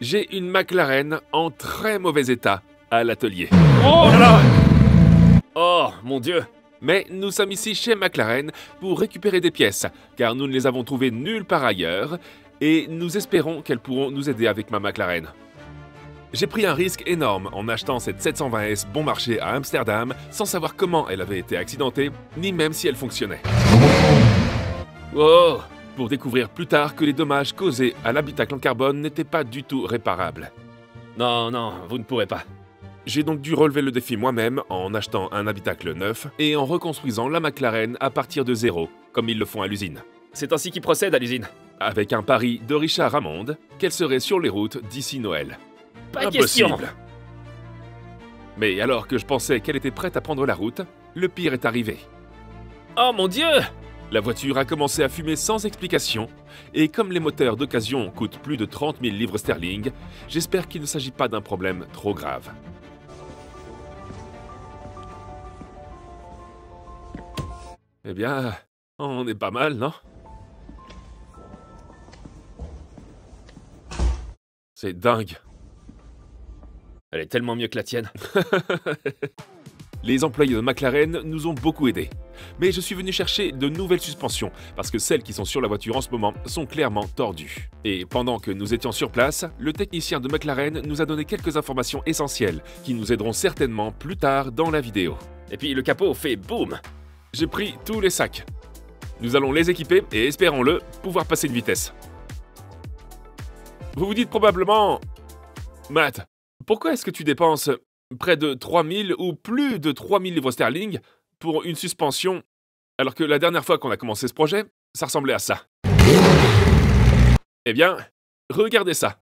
J'ai une McLaren en très mauvais état à l'atelier. Oh là là! Oh, mon Dieu! Mais nous sommes ici chez McLaren pour récupérer des pièces, car nous ne les avons trouvées nulle part ailleurs, et nous espérons qu'elles pourront nous aider avec ma McLaren. J'ai pris un risque énorme en achetant cette 720S bon marché à Amsterdam, sans savoir comment elle avait été accidentée, ni même si elle fonctionnait. Wow! Pour découvrir plus tard que les dommages causés à l'habitacle en carbone n'étaient pas du tout réparables. Non, non, vous ne pourrez pas. J'ai donc dû relever le défi moi-même en achetant un habitacle neuf et en reconstruisant la McLaren à partir de zéro, comme ils le font à l'usine. C'est ainsi qu'ils procèdent à l'usine. Avec un pari de Richard Hammond qu'elle serait sur les routes d'ici Noël. Pas question! Impossible! Mais alors que je pensais qu'elle était prête à prendre la route, le pire est arrivé. Oh mon Dieu! La voiture a commencé à fumer sans explication, et comme les moteurs d'occasion coûtent plus de 30 000 livres sterling, j'espère qu'il ne s'agit pas d'un problème trop grave. Eh bien, on est pas mal, non? C'est dingue. Elle est tellement mieux que la tienne. Les employés de McLaren nous ont beaucoup aidés. Mais je suis venu chercher de nouvelles suspensions, parce que celles qui sont sur la voiture en ce moment sont clairement tordues. Et pendant que nous étions sur place, le technicien de McLaren nous a donné quelques informations essentielles, qui nous aideront certainement plus tard dans la vidéo. Et puis le capot fait boum! J'ai pris tous les sacs. Nous allons les équiper et, espérons-le, pouvoir passer une vitesse. Vous vous dites probablement... Matt, pourquoi est-ce que tu dépenses près de 3000 ou plus de 3000 livres sterling pour une suspension, alors que la dernière fois qu'on a commencé ce projet, ça ressemblait à ça? Eh bien, regardez ça.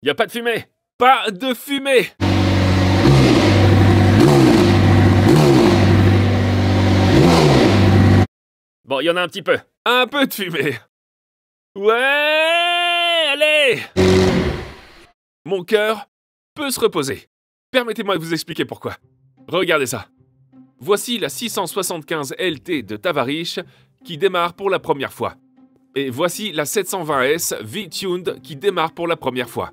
Y a pas de fumée! Pas de fumée! Bon, il y en a un petit peu. Un peu de fumée. Ouais, allez! Mon cœur peut se reposer. Permettez-moi de vous expliquer pourquoi. Regardez ça. Voici la 675 LT de Tavarish qui démarre pour la première fois. Et voici la 720S V-Tuned qui démarre pour la première fois.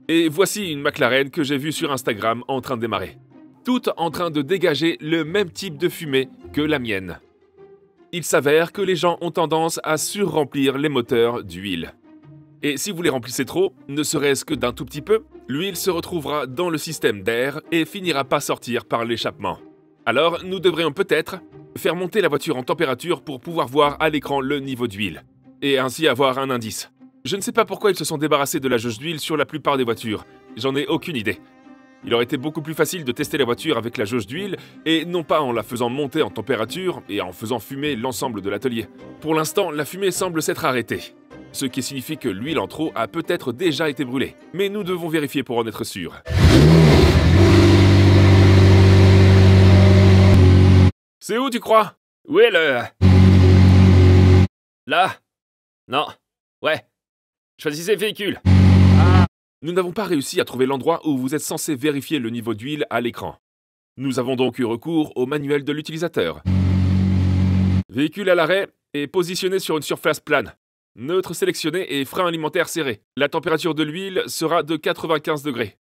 Et voici une McLaren que j'ai vue sur Instagram en train de démarrer. Toutes en train de dégager le même type de fumée que la mienne. Il s'avère que les gens ont tendance à surremplir les moteurs d'huile. Et si vous les remplissez trop, ne serait-ce que d'un tout petit peu, l'huile se retrouvera dans le système d'air et finira par sortir par l'échappement. Alors, nous devrions peut-être faire monter la voiture en température pour pouvoir voir à l'écran le niveau d'huile, et ainsi avoir un indice. Je ne sais pas pourquoi ils se sont débarrassés de la jauge d'huile sur la plupart des voitures, j'en ai aucune idée. Il aurait été beaucoup plus facile de tester la voiture avec la jauge d'huile, et non pas en la faisant monter en température et en faisant fumer l'ensemble de l'atelier. Pour l'instant, la fumée semble s'être arrêtée. Ce qui signifie que l'huile en trop a peut-être déjà été brûlée. Mais nous devons vérifier pour en être sûrs. C'est où, tu crois? Où est le... Là? Non. Ouais. Choisissez véhicule. Nous n'avons pas réussi à trouver l'endroit où vous êtes censé vérifier le niveau d'huile à l'écran. Nous avons donc eu recours au manuel de l'utilisateur. Véhicule à l'arrêt et positionné sur une surface plane. Neutre sélectionné et frein alimentaire serré. La température de l'huile sera de 95 degrés.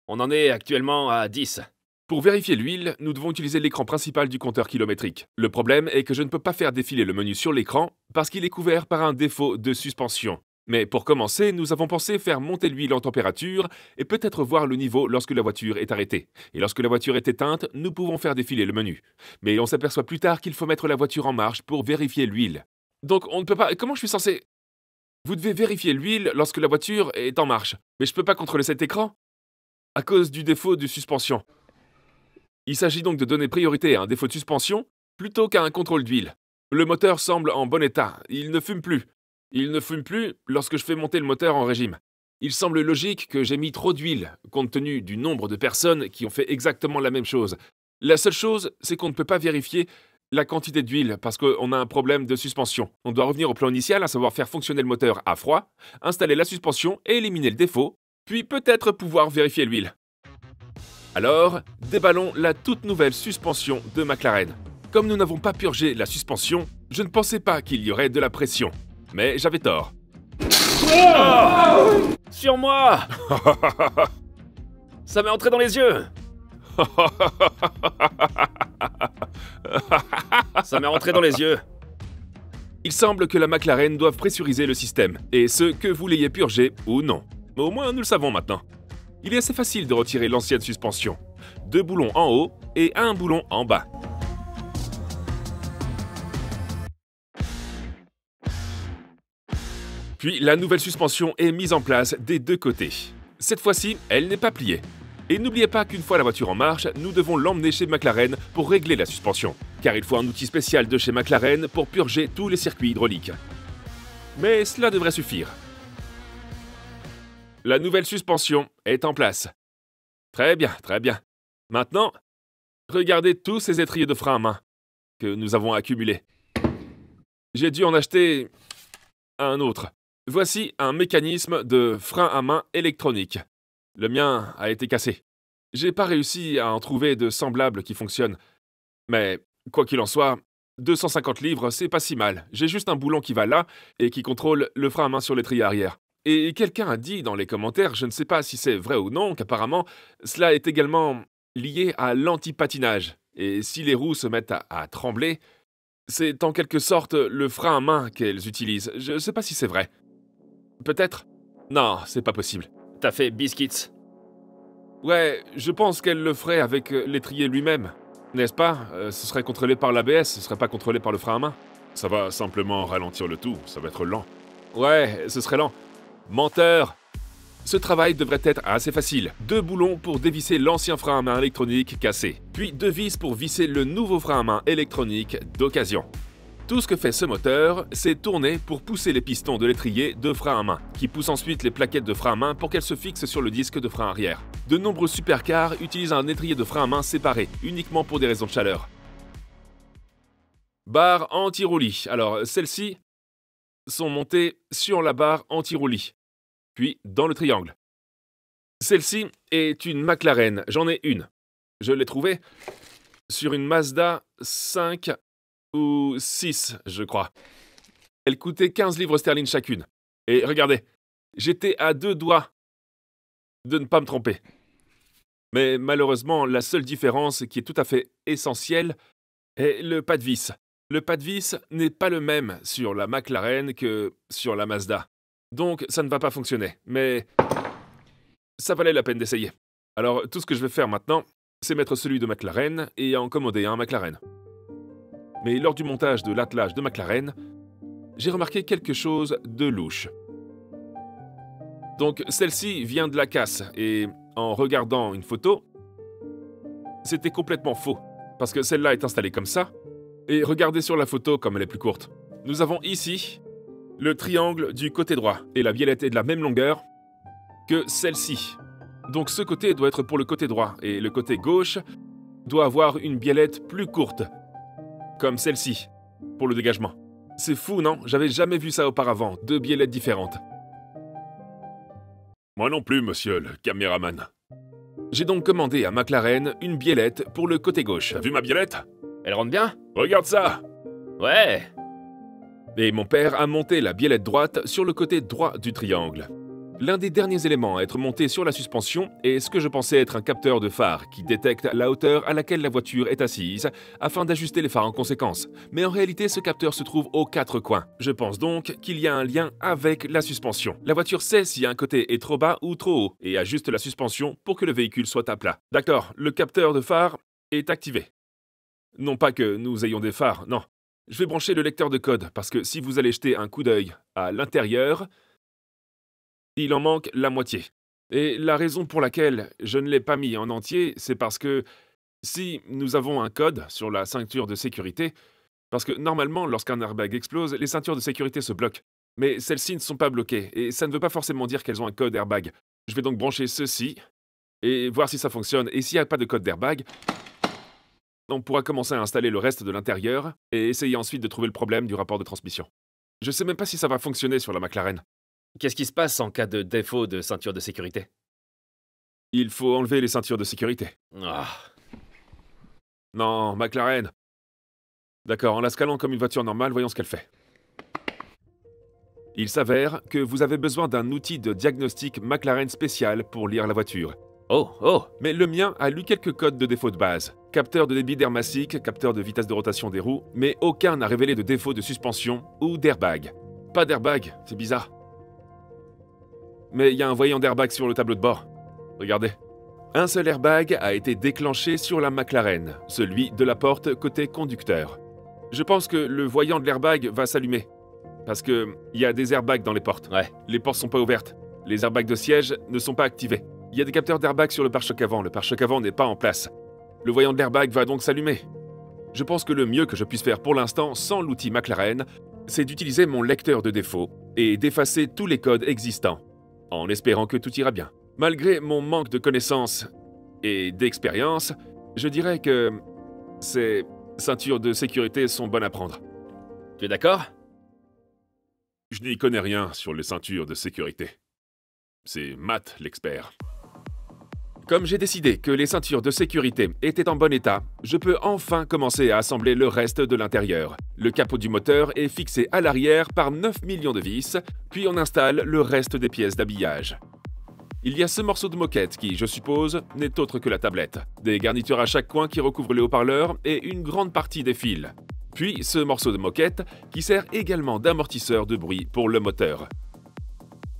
On en est actuellement à 10. Pour vérifier l'huile, nous devons utiliser l'écran principal du compteur kilométrique. Le problème est que je ne peux pas faire défiler le menu sur l'écran parce qu'il est couvert par un défaut de suspension. Mais pour commencer, nous avons pensé faire monter l'huile en température et peut-être voir le niveau lorsque la voiture est arrêtée. Et lorsque la voiture est éteinte, nous pouvons faire défiler le menu. Mais on s'aperçoit plus tard qu'il faut mettre la voiture en marche pour vérifier l'huile. Donc on ne peut pas... Comment je suis censé... Vous devez vérifier l'huile lorsque la voiture est en marche. Mais je ne peux pas contrôler cet écran à cause du défaut de suspension. Il s'agit donc de donner priorité à un défaut de suspension plutôt qu'à un contrôle d'huile. Le moteur semble en bon état. Il ne fume plus. Il ne fume plus lorsque je fais monter le moteur en régime. Il semble logique que j'ai mis trop d'huile, compte tenu du nombre de personnes qui ont fait exactement la même chose. La seule chose, c'est qu'on ne peut pas vérifier la quantité d'huile parce qu'on a un problème de suspension. On doit revenir au plan initial, à savoir faire fonctionner le moteur à froid, installer la suspension et éliminer le défaut, puis peut-être pouvoir vérifier l'huile. Alors, déballons la toute nouvelle suspension de McLaren. Comme nous n'avons pas purgé la suspension, je ne pensais pas qu'il y aurait de la pression. Mais j'avais tort. Sur moi! Ça m'est entré dans les yeux! Ça m'est rentré dans les yeux. Il semble que la McLaren doive pressuriser le système, et ce, que vous l'ayez purgé ou non. Mais au moins, nous le savons maintenant. Il est assez facile de retirer l'ancienne suspension. 2 boulons en haut et 1 boulon en bas. Puis la nouvelle suspension est mise en place des 2 côtés. Cette fois-ci, elle n'est pas pliée. Et n'oubliez pas qu'une fois la voiture en marche, nous devons l'emmener chez McLaren pour régler la suspension. Car il faut un outil spécial de chez McLaren pour purger tous les circuits hydrauliques. Mais cela devrait suffire. La nouvelle suspension est en place. Très bien, très bien. Maintenant, regardez tous ces étriers de frein à main que nous avons accumulés. J'ai dû en acheter un autre. Voici un mécanisme de frein à main électronique. Le mien a été cassé. J'ai pas réussi à en trouver de semblables qui fonctionnent. Mais, quoi qu'il en soit, 250 livres, c'est pas si mal. J'ai juste un boulon qui va là et qui contrôle le frein à main sur l'étrier arrière. Et quelqu'un a dit dans les commentaires, je ne sais pas si c'est vrai ou non, qu'apparemment, cela est également lié à l'anti-patinage. Et si les roues se mettent à trembler, c'est en quelque sorte le frein à main qu'elles utilisent. Je ne sais pas si c'est vrai. Peut-être? Non, c'est pas possible. T'as fait biscuits. Ouais, je pense qu'elle le ferait avec l'étrier lui-même. N'est-ce pas? Ce serait contrôlé par l'ABS, ce serait pas contrôlé par le frein à main. Ça va simplement ralentir le tout, ça va être lent. Ouais, ce serait lent. Menteur! Ce travail devrait être assez facile. 2 boulons pour dévisser l'ancien frein à main électronique cassé, puis 2 vis pour visser le nouveau frein à main électronique d'occasion. Tout ce que fait ce moteur, c'est tourner pour pousser les pistons de l'étrier de frein à main, qui poussent ensuite les plaquettes de frein à main pour qu'elles se fixent sur le disque de frein arrière. De nombreux supercars utilisent un étrier de frein à main séparé, uniquement pour des raisons de chaleur. Barre anti-roulis. Alors, celles-ci sont montées sur la barre anti-roulis, puis dans le triangle. Celle-ci est une McLaren, j'en ai une. Je l'ai trouvée sur une Mazda 5 ou 6, je crois. Elle coûtait 15 livres sterling chacune. Et regardez, j'étais à 2 doigts de ne pas me tromper. Mais malheureusement, la seule différence qui est tout à fait essentielle est le pas de vis. Le pas de vis n'est pas le même sur la McLaren que sur la Mazda. Donc ça ne va pas fonctionner, mais ça valait la peine d'essayer. Alors tout ce que je vais faire maintenant, c'est mettre celui de McLaren et en commander un McLaren. Mais lors du montage de l'attelage de McLaren, j'ai remarqué quelque chose de louche. Donc celle-ci vient de la casse et en regardant une photo, c'était complètement faux. Parce que celle-là est installée comme ça. Et regardez sur la photo comme elle est plus courte. Nous avons ici le triangle du côté droit. Et la biellette est de la même longueur que celle-ci. Donc ce côté doit être pour le côté droit. Et le côté gauche doit avoir une biellette plus courte. Comme celle-ci, pour le dégagement. C'est fou, non? J'avais jamais vu ça auparavant. 2 biellettes différentes. Moi non plus, monsieur le caméraman. J'ai donc commandé à McLaren une biellette pour le côté gauche. T'as vu ma biellette? Elle rentre bien? Regarde ça! Ouais! Et mon père a monté la biellette droite sur le côté droit du triangle. L'un des derniers éléments à être monté sur la suspension est ce que je pensais être un capteur de phare qui détecte la hauteur à laquelle la voiture est assise afin d'ajuster les phares en conséquence. Mais en réalité, ce capteur se trouve aux 4 coins. Je pense donc qu'il y a un lien avec la suspension. La voiture sait si un côté est trop bas ou trop haut et ajuste la suspension pour que le véhicule soit à plat. D'accord, le capteur de phare est activé. Non pas que nous ayons des phares, non. Je vais brancher le lecteur de code parce que si vous allez jeter un coup d'œil à l'intérieur, il en manque la moitié. Et la raison pour laquelle je ne l'ai pas mis en entier, c'est parce que si nous avons un code sur la ceinture de sécurité, parce que normalement, lorsqu'un airbag explose, les ceintures de sécurité se bloquent. Mais celles-ci ne sont pas bloquées, et ça ne veut pas forcément dire qu'elles ont un code airbag. Je vais donc brancher ceci, et voir si ça fonctionne. Et s'il n'y a pas de code d'airbag, on pourra commencer à installer le reste de l'intérieur, et essayer ensuite de trouver le problème du rapport de transmission. Je sais même pas si ça va fonctionner sur la McLaren. Qu'est-ce qui se passe en cas de défaut de ceinture de sécurité? Il faut enlever les ceintures de sécurité. Ah. Non, McLaren. D'accord, en la scalant comme une voiture normale, voyons ce qu'elle fait. Il s'avère que vous avez besoin d'un outil de diagnostic McLaren spécial pour lire la voiture. Oh. Mais le mien a lu quelques codes de défaut de base. Capteur de débit d'air massique, capteur de vitesse de rotation des roues, mais aucun n'a révélé de défaut de suspension ou d'airbag. Pas d'airbag, c'est bizarre. Mais il y a un voyant d'airbag sur le tableau de bord. Regardez. Un seul airbag a été déclenché sur la McLaren, celui de la porte côté conducteur. Je pense que le voyant de l'airbag va s'allumer. Parce que il y a des airbags dans les portes. Ouais. Les portes sont pas ouvertes. Les airbags de siège ne sont pas activés. Il y a des capteurs d'airbag sur le pare-choc avant. Le pare-choc avant n'est pas en place. Le voyant de l'airbag va donc s'allumer. Je pense que le mieux que je puisse faire pour l'instant sans l'outil McLaren, c'est d'utiliser mon lecteur de défauts et d'effacer tous les codes existants, en espérant que tout ira bien. Malgré mon manque de connaissances et d'expérience, je dirais que ces ceintures de sécurité sont bonnes à prendre. Tu es d'accord? Je n'y connais rien sur les ceintures de sécurité. C'est Matt l'expert. Comme j'ai décidé que les ceintures de sécurité étaient en bon état, je peux enfin commencer à assembler le reste de l'intérieur. Le capot du moteur est fixé à l'arrière par 9 millions de vis, puis on installe le reste des pièces d'habillage. Il y a ce morceau de moquette qui, je suppose, n'est autre que la tablette, des garnitures à chaque coin qui recouvrent les haut-parleurs et une grande partie des fils. Puis ce morceau de moquette qui sert également d'amortisseur de bruit pour le moteur.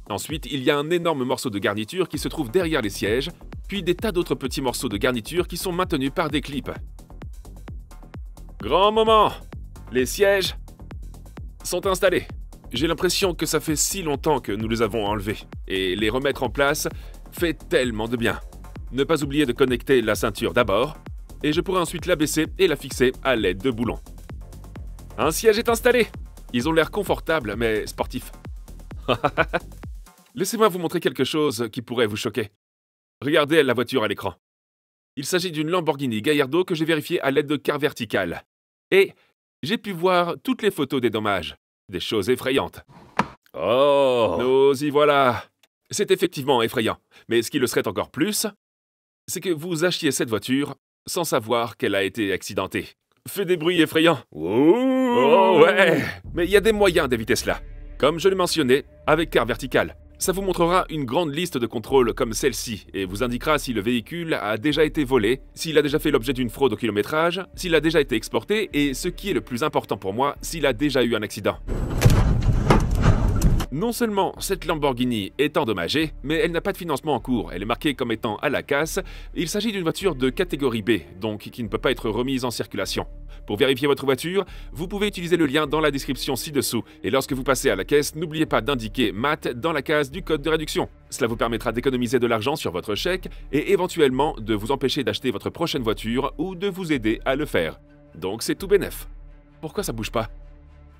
Ensuite, il y a un énorme morceau de garniture qui se trouve derrière les sièges, puis des tas d'autres petits morceaux de garniture qui sont maintenus par des clips. Grand moment! Les sièges sont installés. J'ai l'impression que ça fait si longtemps que nous les avons enlevés, et les remettre en place fait tellement de bien. Ne pas oublier de connecter la ceinture d'abord, et je pourrai ensuite l'abaisser et la fixer à l'aide de boulons. Un siège est installé! Ils ont l'air confortables, mais sportifs. Laissez-moi vous montrer quelque chose qui pourrait vous choquer. Regardez la voiture à l'écran. Il s'agit d'une Lamborghini Gallardo que j'ai vérifiée à l'aide de carte verticale. Et j'ai pu voir toutes les photos des dommages. Des choses effrayantes. Oh. Nous y voilà. C'est effectivement effrayant. Mais ce qui le serait encore plus, c'est que vous achetiez cette voiture sans savoir qu'elle a été accidentée. Fait des bruits effrayants. Oh ouais. Mais il y a des moyens d'éviter cela. Comme je le mentionnais, avec carte verticale. Ça vous montrera une grande liste de contrôles comme celle-ci et vous indiquera si le véhicule a déjà été volé, s'il a déjà fait l'objet d'une fraude au kilométrage, s'il a déjà été exporté et, ce qui est le plus important pour moi, s'il a déjà eu un accident. Non seulement cette Lamborghini est endommagée, mais elle n'a pas de financement en cours, elle est marquée comme étant à la casse. Il s'agit d'une voiture de catégorie B, donc qui ne peut pas être remise en circulation. Pour vérifier votre voiture, vous pouvez utiliser le lien dans la description ci-dessous, et lorsque vous passez à la caisse, n'oubliez pas d'indiquer MAT dans la case du code de réduction. Cela vous permettra d'économiser de l'argent sur votre chèque et éventuellement de vous empêcher d'acheter votre prochaine voiture ou de vous aider à le faire. Donc c'est tout bénef. Pourquoi ça bouge pas?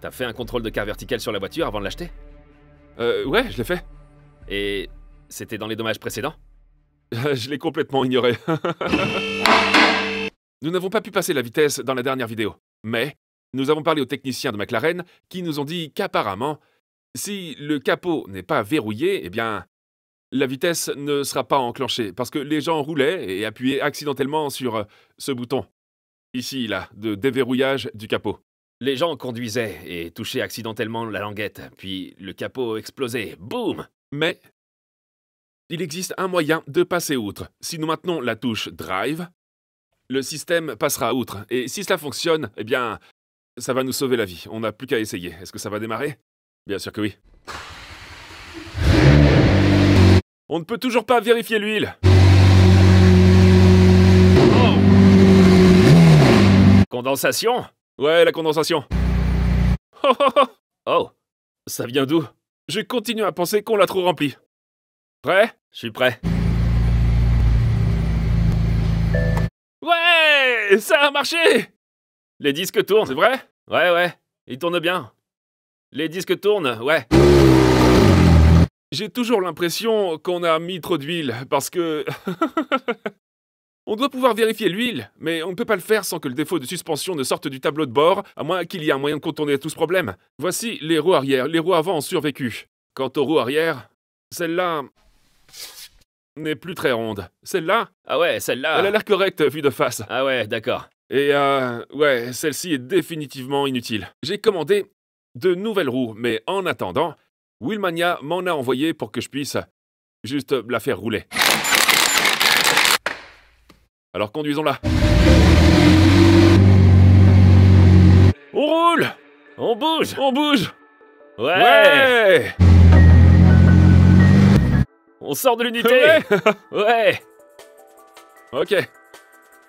T'as fait un contrôle de carte verticale sur la voiture avant de l'acheter? Ouais, je l'ai fait. Et c'était dans les dommages précédents? Je l'ai complètement ignoré. Nous n'avons pas pu passer la vitesse dans la dernière vidéo, mais nous avons parlé aux techniciens de McLaren qui nous ont dit qu'apparemment, si le capot n'est pas verrouillé, eh bien, la vitesse ne sera pas enclenchée parce que les gens roulaient et appuyaient accidentellement sur ce bouton, ici, là, de déverrouillage du capot. Les gens conduisaient et touchaient accidentellement la languette, puis le capot explosait. Boum! Mais il existe un moyen de passer outre. Si nous maintenons la touche Drive, le système passera outre. Et si cela fonctionne, eh bien, ça va nous sauver la vie. On n'a plus qu'à essayer. Est-ce que ça va démarrer? Bien sûr que oui. On ne peut toujours pas vérifier l'huile. Oh! Condensation? Ouais, la condensation. Oh, oh, oh. Oh, ça vient d'où? Je continue à penser qu'on l'a trop rempli. Prêt? Je suis prêt. Ouais, ça a marché! Les disques tournent. C'est vrai? Ouais, ils tournent bien. Les disques tournent, ouais. J'ai toujours l'impression qu'on a mis trop d'huile, parce que... On doit pouvoir vérifier l'huile, mais on ne peut pas le faire sans que le défaut de suspension ne sorte du tableau de bord, à moins qu'il y ait un moyen de contourner tout ce problème. Voici les roues arrière, les roues avant ont survécu. Quant aux roues arrière, celle-là n'est plus très ronde. Celle-là, Ah ouais, celle-là. elle a l'air correcte vue de face. Ah ouais, d'accord. Et ouais, celle-ci est définitivement inutile. J'ai commandé de nouvelles roues, mais en attendant, Willmania m'en a envoyé pour que je puisse juste la faire rouler. Alors conduisons-la. On roule! On bouge! On bouge! Ouais! Ouais! On sort de l'unité! Ouais! Ouais! Ok.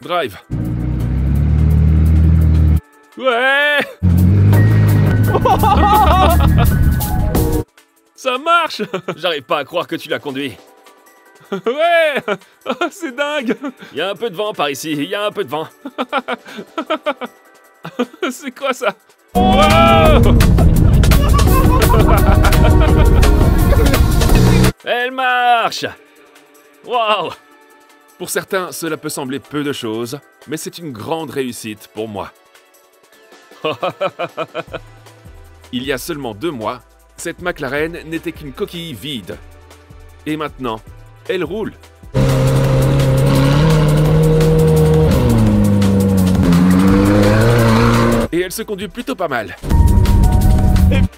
Drive. Ouais! Ça marche! J'arrive pas à croire que tu l'as conduit. Ouais! Oh, c'est dingue! Il y a un peu de vent par ici, il y a un peu de vent. C'est quoi ça? Wow! Elle marche! Waouh! Pour certains, cela peut sembler peu de choses, mais c'est une grande réussite pour moi. Il y a seulement 2 mois, cette McLaren n'était qu'une coquille vide. Et maintenant, elle roule. Et elle se conduit plutôt pas mal.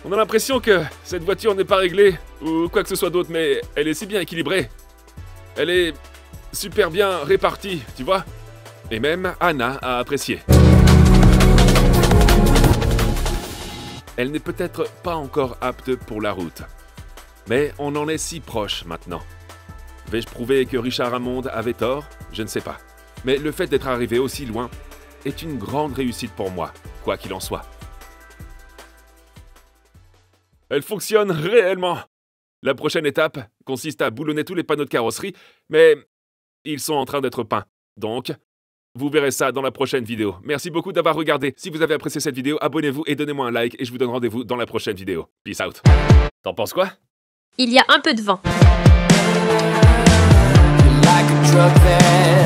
On a l'impression que cette voiture n'est pas réglée, ou quoi que ce soit d'autre, mais elle est si bien équilibrée. Elle est super bien répartie, tu vois. Et même Anna a apprécié. Elle n'est peut-être pas encore apte pour la route. Mais on en est si proche maintenant. Vais-je prouver que Richard Hammond avait tort? Je ne sais pas. Mais le fait d'être arrivé aussi loin est une grande réussite pour moi, quoi qu'il en soit. Elle fonctionne réellement. La prochaine étape consiste à boulonner tous les panneaux de carrosserie, mais ils sont en train d'être peints. Donc, vous verrez ça dans la prochaine vidéo. Merci beaucoup d'avoir regardé. Si vous avez apprécié cette vidéo, abonnez-vous et donnez-moi un like et je vous donne rendez-vous dans la prochaine vidéo. Peace out. T'en penses quoi? Il y a un peu de vent. like a drug that